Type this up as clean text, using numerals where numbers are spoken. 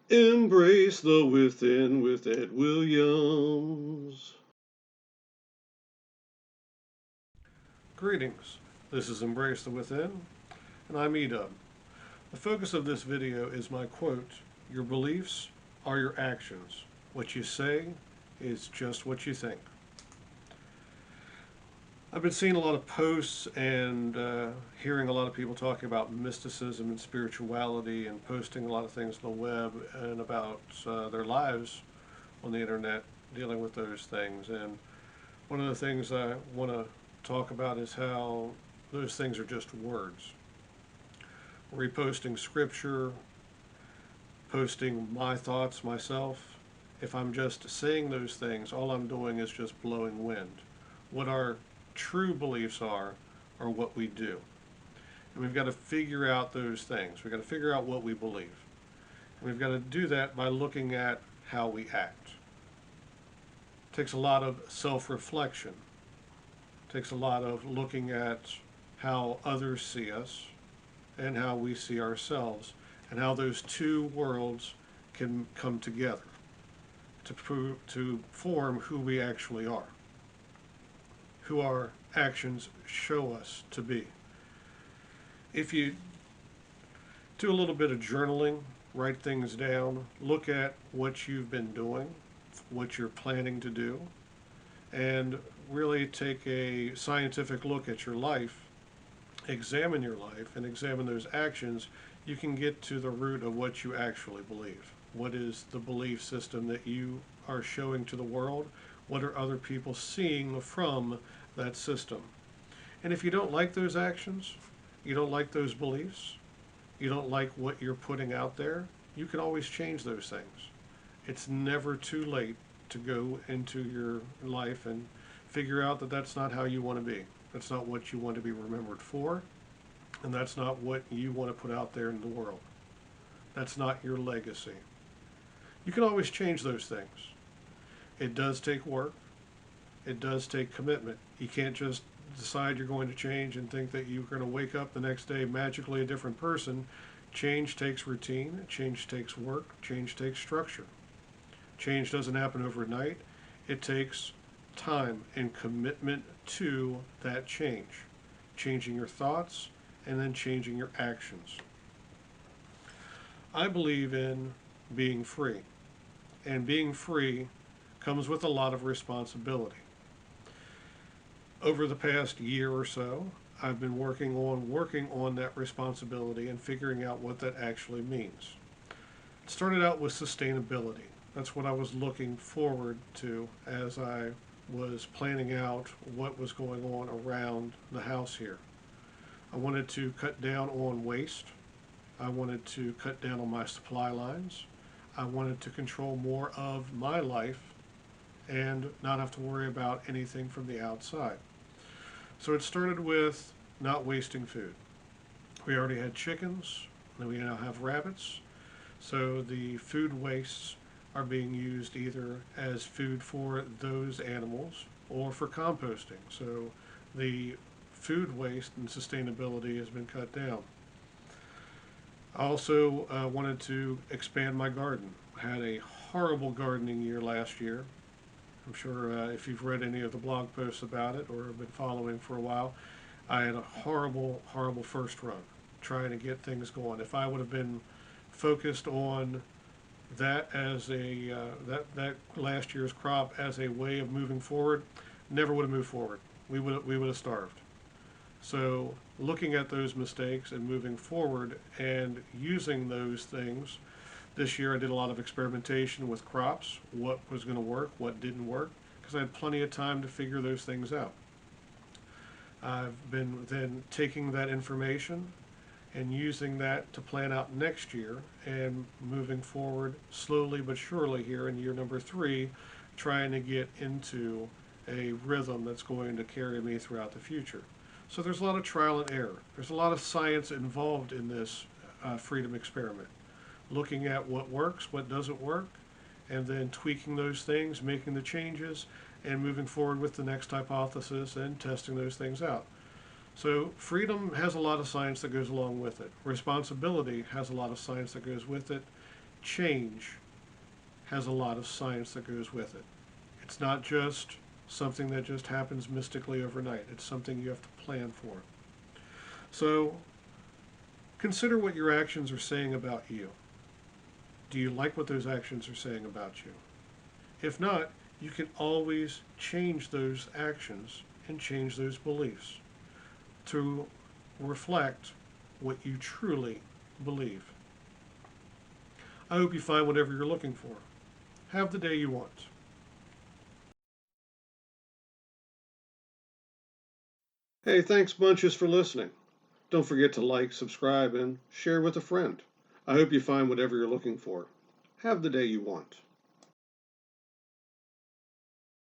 Embrace the Within with Ed Williams. Greetings. This is Embrace the Within, and I'm Edub. The focus of this video is my quote, "Your beliefs are your actions. What you say is just what you think." I've been seeing a lot of posts and hearing a lot of people talking about mysticism and spirituality and posting a lot of things on the web and about their lives on the internet dealing with those things. And one of the things I want to talk about is how those things are just words. Reposting scripture, posting my thoughts myself. If I'm just saying those things, all I'm doing is just blowing wind. What our true beliefs are what we do. And we've got to figure out those things. We've got to figure out what we believe. And we've got to do that by looking at how we act. It takes a lot of self-reflection. It takes a lot of looking at how others see us and how we see ourselves and how those two worlds can come together to form who we actually are, who our actions show us to be. If you do a little bit of journaling, write things down, look at what you've been doing, what you're planning to do, and really take a scientific look at your life, examine your life, and examine those actions, you can get to the root of what you actually believe. What is the belief system that you are showing to the world? What are other people seeing from that system? And if you don't like those actions, you don't like those beliefs, you don't like what you're putting out there, you can always change those things. It's never too late to go into your life and figure out that that's not how you want to be. That's not what you want to be remembered for, and that's not what you want to put out there in the world. That's not your legacy. You can always change those things. It does take work. It does take commitment. You can't just decide you're going to change and think that you're going to wake up the next day magically a different person. Change takes routine. Change takes work. Change takes structure. Change doesn't happen overnight. It takes time and commitment to that change. Changing your thoughts and then changing your actions. I believe in being free. And being free comes with a lot of responsibility. Over the past year or so, I've been working on that responsibility and figuring out what that actually means. It started out with sustainability. That's what I was looking forward to as I was planning out what was going on around the house here. I wanted to cut down on waste. I wanted to cut down on my supply lines. I wanted to control more of my life and not have to worry about anything from the outside. So it started with not wasting food. We already had chickens, and we now have rabbits. So the food wastes are being used either as food for those animals or for composting. So the food waste and sustainability has been cut down. I also wanted to expand my garden. I had a horrible gardening year last year. I'm sure if you've read any of the blog posts about it or have been following for a while, I had a horrible, horrible first run trying to get things going. If I would have been focused on that as that last year's crop as a way of moving forward, never would have moved forward. We would have starved. So looking at those mistakes and moving forward and using those things, this year I did a lot of experimentation with crops, what was going to work, what didn't work, because I had plenty of time to figure those things out. I've been then taking that information and using that to plan out next year and moving forward slowly but surely here in year number 3, trying to get into a rhythm that's going to carry me throughout the future. So there's a lot of trial and error. There's a lot of science involved in this freedom experiment. Looking at what works, what doesn't work, and then tweaking those things, making the changes, and moving forward with the next hypothesis and testing those things out. So freedom has a lot of science that goes along with it. Responsibility has a lot of science that goes with it. change has a lot of science that goes with it. It's not just something that just happens mystically overnight. It's something you have to plan for. So consider what your actions are saying about you. Do you like what those actions are saying about you? If not, you can always change those actions and change those beliefs to reflect what you truly believe. I hope you find whatever you're looking for. Have the day you want. Hey, thanks bunches for listening. Don't forget to like, subscribe, and share with a friend. I hope you find whatever you're looking for. Have the day you want.